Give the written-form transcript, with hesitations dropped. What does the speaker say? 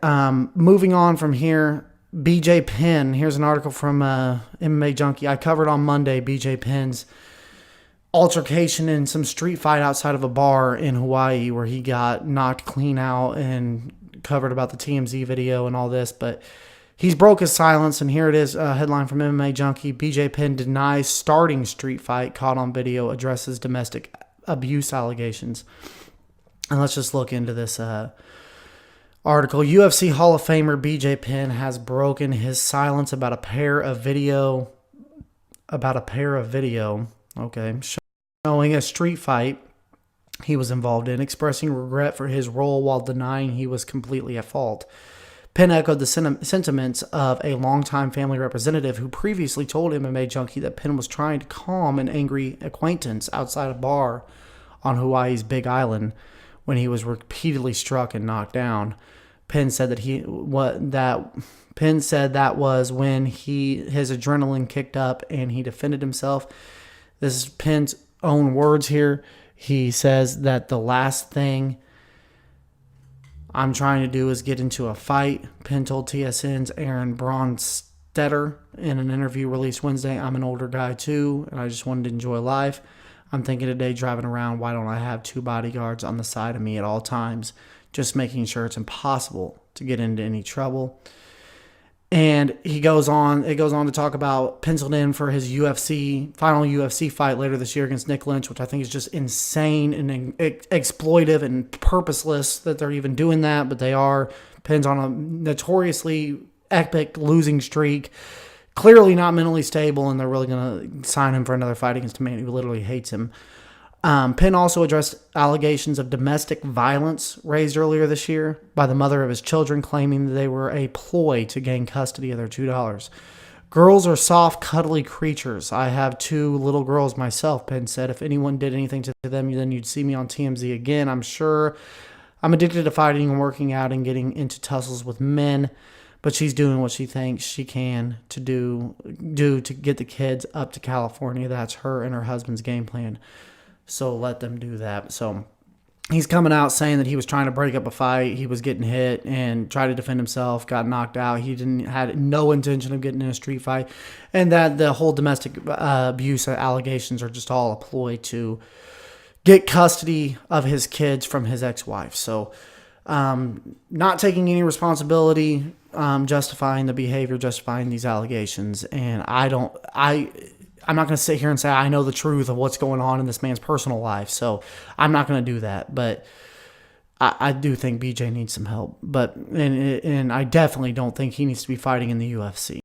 Moving on from here, BJ Penn. Here's an article from MMA Junkie. I covered on Monday BJ Penn's altercation in some street fight outside of a bar in Hawaii where he got knocked clean out, and covered about the TMZ video and all this. But he's broke his silence, and here it is, a headline from MMA Junkie. BJ Penn denies starting street fight, caught on video, addresses domestic abuse allegations. And let's just look into this article. UFC Hall of Famer BJ Penn has broken his silence about a pair of video, okay, showing a street fight he was involved in, expressing regret for his role while denying he was completely at fault. Penn echoed the sentiments of a longtime family representative who previously told MMA Junkie that Penn was trying to calm an angry acquaintance outside a bar on Hawaii's Big Island when he was repeatedly struck and knocked down. Penn said that was when his adrenaline kicked up and he defended himself. This is Penn's own words here. He says that the last thing I'm trying to do is get into a fight. Penn told TSN's Aaron Bronstetter in an interview released Wednesday, "I'm an older guy too, and I just wanted to enjoy life. I'm thinking today driving around, why don't I have 2 bodyguards on the side of me at all times, just making sure it's impossible to get into any trouble." And it goes on to talk about penciled in for his final UFC fight later this year against Nick Lynch, which I think is just insane and exploitive and purposeless that they're even doing that, but they are. Penn's on a notoriously epic losing streak, clearly not mentally stable, and they're really going to sign him for another fight against a man who literally hates him. Penn also addressed allegations of domestic violence raised earlier this year by the mother of his children, claiming that they were a ploy to gain custody of their $2. "Girls are soft, cuddly creatures. I have 2 little girls myself," Penn said. "If anyone did anything to them, then you'd see me on TMZ again. I'm sure I'm addicted to fighting and working out and getting into tussles with men, but she's doing what she thinks she can to do to get the kids up to California. That's her and her husband's game plan. So let them do that." So he's coming out saying that he was trying to break up a fight. He was getting hit and tried to defend himself, got knocked out. He had no intention of getting in a street fight, and that the whole domestic abuse allegations are just all a ploy to get custody of his kids from his ex-wife. So not taking any responsibility, justifying the behavior, justifying these allegations. And I'm not going to sit here and say I know the truth of what's going on in this man's personal life, so I'm not going to do that. But I do think BJ needs some help. And I definitely don't think he needs to be fighting in the UFC.